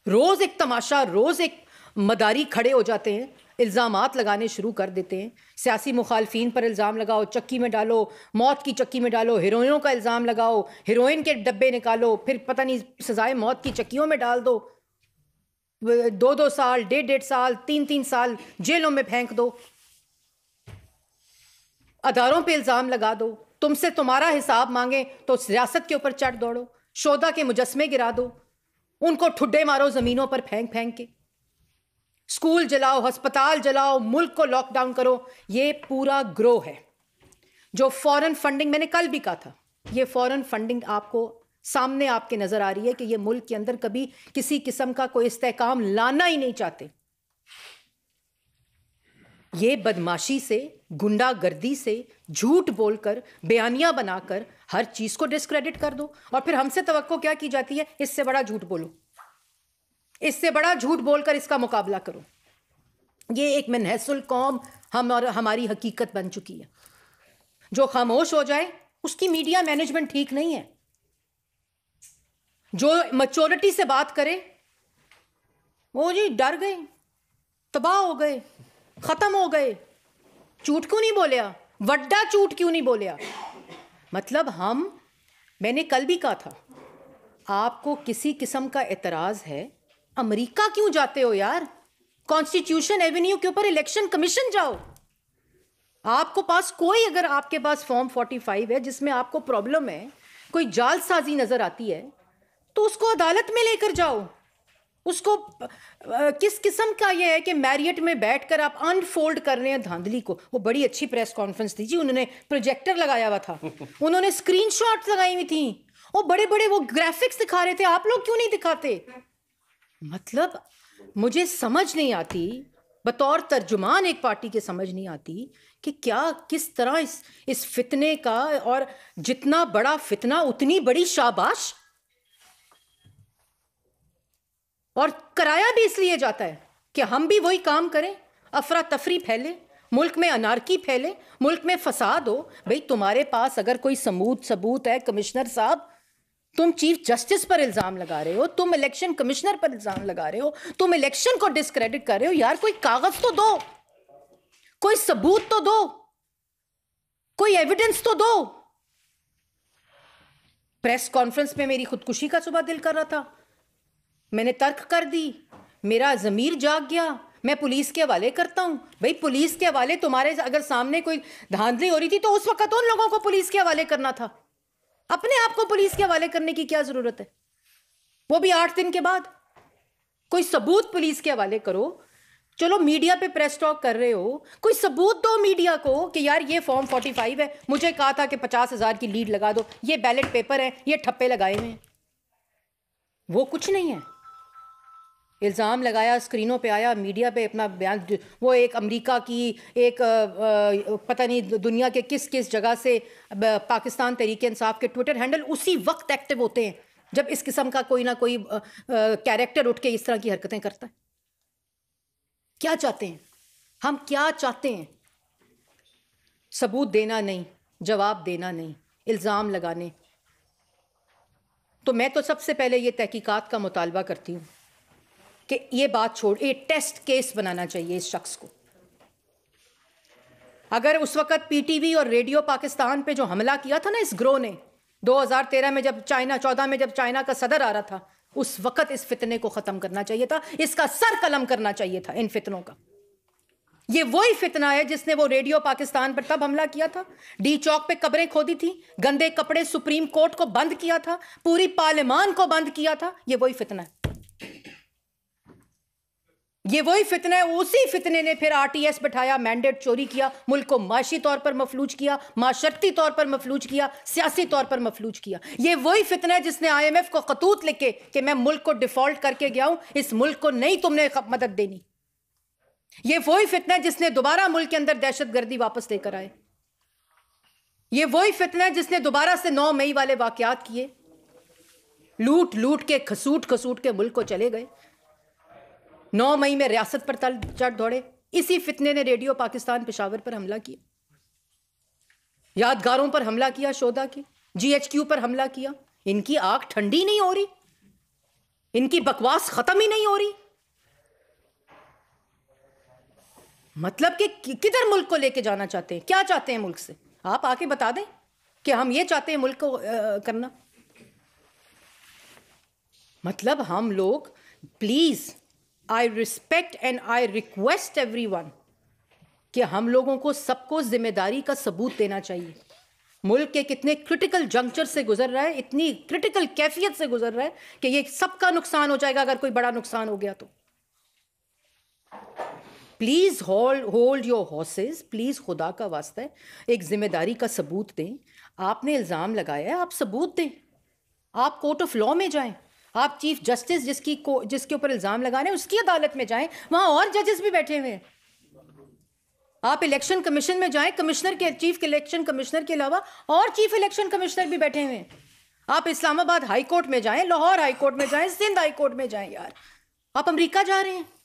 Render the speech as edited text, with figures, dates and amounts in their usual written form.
रोज एक तमाशा, रोज एक मदारी खड़े हो जाते हैं, इल्ज़ामात लगाने शुरू कर देते हैं। सियासी मुखालफीन पर इल्ज़ाम लगाओ, चक्की में डालो, मौत की चक्की में डालो, हीरोइनों का इल्ज़ाम लगाओ, हीरोइन के डब्बे निकालो, फिर पता नहीं सजाए मौत की चक्कियों में डाल दो, 2-2 साल, 1.5 साल, 3-3 साल जेलों में फेंक दो, अदारों पे इल्ज़ाम लगा दो, तुमसे तुम्हारा हिसाब मांगे तो रियासत के ऊपर चढ़ दौड़ो, शोधा के मुजस्मे गिरा दो, उनको ठुड्डे मारो ज़मीनों पर फेंक फेंक के, स्कूल जलाओ, अस्पताल जलाओ, मुल्क को लॉकडाउन करो। ये पूरा ग्रोह है जो फॉरेन फंडिंग, मैंने कल भी कहा था, ये फॉरेन फंडिंग आपको सामने आपके नजर आ रही है कि ये मुल्क के अंदर कभी किसी किस्म का कोई इस्तेहकाम लाना ही नहीं चाहते। ये बदमाशी से, गुंडागर्दी से, झूठ बोलकर, बयानियां बनाकर हर चीज को डिस्क्रेडिट कर दो, और फिर हमसे तवक्को क्या की जाती है, इससे बड़ा झूठ बोलो, इससे बड़ा झूठ बोलकर इसका मुकाबला करो। ये एक मनहसुल कौम हम और हमारी हकीकत बन चुकी है। जो खामोश हो जाए उसकी मीडिया मैनेजमेंट ठीक नहीं है, जो मैच्योरिटी से बात करे वो जी डर गए, तबाह हो गए, खत्म हो गए, झूठ क्यों नहीं बोलिया, वड्डा झूठ क्यों नहीं बोलिया। मतलब मैंने कल भी कहा था, आपको किसी किस्म का एतराज है, अमेरिका क्यों जाते हो यार, कॉन्स्टिट्यूशन एवेन्यू के ऊपर इलेक्शन कमीशन जाओ। आपको पास कोई, अगर आपके पास फॉर्म 45 है जिसमें आपको प्रॉब्लम है, कोई जालसाजी नजर आती है, तो उसको अदालत में लेकर जाओ। उसको किस किस्म का ये है कि मैरियट में बैठकर आप अनफोल्ड कर रहे हैं धांधली को। वो बड़ी अच्छी प्रेस कॉन्फ्रेंस थी जी, उन्होंने प्रोजेक्टर लगाया हुआ था, उन्होंने स्क्रीनशॉट्स लगाई हुई थी, वो बड़े बड़े वो ग्राफिक्स दिखा रहे थे, आप लोग क्यों नहीं दिखाते। मतलब मुझे समझ नहीं आती, बतौर तर्जुमान एक पार्टी के समझ नहीं आती कि क्या, किस तरह इस फितने का, और जितना बड़ा फितना उतनी बड़ी शाबाश, और कराया भी इसलिए जाता है कि हम भी वही काम करें, अफरा तफरी फैले, मुल्क में अनारकी फैले, मुल्क में फसाद हो। भाई तुम्हारे पास अगर कोई सबूत है, कमिश्नर साहब, तुम चीफ जस्टिस पर इल्जाम लगा रहे हो, तुम इलेक्शन कमिश्नर पर इल्जाम लगा रहे हो, तुम इलेक्शन को डिस्क्रेडिट कर रहे हो, यार कोई कागज तो दो, कोई सबूत तो दो, कोई एविडेंस तो दो। प्रेस कॉन्फ्रेंस में मेरी खुदकुशी का सुबह दिल कर रहा था, मैंने तर्क कर दी, मेरा ज़मीर जाग गया, मैं पुलिस के हवाले करता हूं। भाई पुलिस के हवाले, तुम्हारे अगर सामने कोई धांधली हो रही थी तो उस वक्त उन लोगों को पुलिस के हवाले करना था, अपने आप को पुलिस के हवाले करने की क्या जरूरत है, वो भी 8 दिन के बाद। कोई सबूत पुलिस के हवाले करो। चलो मीडिया पे प्रेस टॉक कर रहे हो, कोई सबूत दो मीडिया को कि यार ये फॉर्म 45 है, मुझे कहा था कि 50,000 की लीड लगा दो, ये बैलेट पेपर है, ये ठप्पे लगाए हुए हैं। वो कुछ नहीं है, इल्ज़ाम लगाया, स्क्रीनों पे आया, मीडिया पे अपना बयान, वो एक अमेरिका की, एक पता नहीं दुनिया के किस किस जगह से पाकिस्तान तहरीक इंसाफ के ट्विटर हैंडल उसी वक्त एक्टिव होते हैं जब इस किस्म का कोई ना कोई कैरेक्टर उठ के इस तरह की हरकतें करता है। क्या चाहते हैं हम, क्या चाहते हैं? सबूत देना नहीं, जवाब देना नहीं, इल्ज़ाम लगाने। तो मैं तो सबसे पहले ये तहकीकात का मुतालबा करती हूँ कि ये बात छोड़, ये टेस्ट केस बनाना चाहिए इस शख्स को। अगर उस वक्त पीटीवी और रेडियो पाकिस्तान पे जो हमला किया था ना इस ग्रोह ने, 2013 में जब 14 में जब चाइना का सदर आ रहा था, उस वक्त इस फितने को खत्म करना चाहिए था, इसका सर कलम करना चाहिए था इन फितनों का। ये वही फितना है जिसने वो रेडियो पाकिस्तान पर तब हमला किया था, डी चौक पे कब्रें खोदी थी, गंदे कपड़े सुप्रीम कोर्ट को बंद किया था, पूरी पार्लियामान को बंद किया था। ये वही फितना है, ये वही फितना है। उसी फितने ने फिर आरटीएस बिठाया, मैंडेट चोरी किया, मुल्क को माशी तौर पर मफलूज किया, माशरती तौर पर मफलूज किया, सियासी तौर पर मफलूज किया। ये वही फितना है जिसने IMF को खतूत लिखे कि मैं मुल्क को डिफॉल्ट करके गया हूं, इस मुल्क को नहीं तुमने मदद देनी। ये वही फितना है जिसने दोबारा मुल्क के अंदर दहशतगर्दी वापस लेकर आए। ये वही फितना है जिसने दोबारा से 9 मई वाले वाकयात किए, लूट लूट के, खसूट खसूट के मुल्क को चले गए। 9 मई में रियासत पर तल चढ़ दौड़े। इसी फितने ने रेडियो पाकिस्तान पेशावर पर हमला किया, यादगारों पर हमला किया, शोधा की, GHQ पर हमला किया। इनकी आंख ठंडी नहीं हो रही, इनकी बकवास खत्म ही नहीं हो रही। मतलब कि किधर मुल्क को लेके जाना चाहते हैं, क्या चाहते हैं मुल्क से? आप आके बता दें कि हम ये चाहते हैं मुल्क को करना। मतलब हम लोग, please, I respect and I request everyone कि हम लोगों को सबको जिम्मेदारी का सबूत देना चाहिए। मुल्क के कितने क्रिटिकल जंक्चर से गुजर रहा है, इतनी क्रिटिकल कैफियत से गुजर रहा है कि ये सबका नुकसान हो जाएगा अगर कोई बड़ा नुकसान हो गया तो। Please hold your horses, please, खुदा का वास्ता है, एक जिम्मेदारी का सबूत दें। आपने इल्जाम लगाया है, आप सबूत दें। आप कोर्ट ऑफ लॉ में जाएं, आप चीफ जस्टिस जिसके ऊपर इल्जाम लगा रहे हैं उसकी अदालत में जाएं, वहां और जजेस भी बैठे हुए हैं। आप इलेक्शन कमीशन में जाएं, चीफ इलेक्शन कमिश्नर के अलावा और चीफ इलेक्शन कमिश्नर भी बैठे हुए हैं। आप इस्लामाबाद हाई कोर्ट में जाएं, लाहौर हाई कोर्ट में जाएं, सिंध हाई कोर्ट में जाएं। यार, आप अमेरिका जा रहे हैं।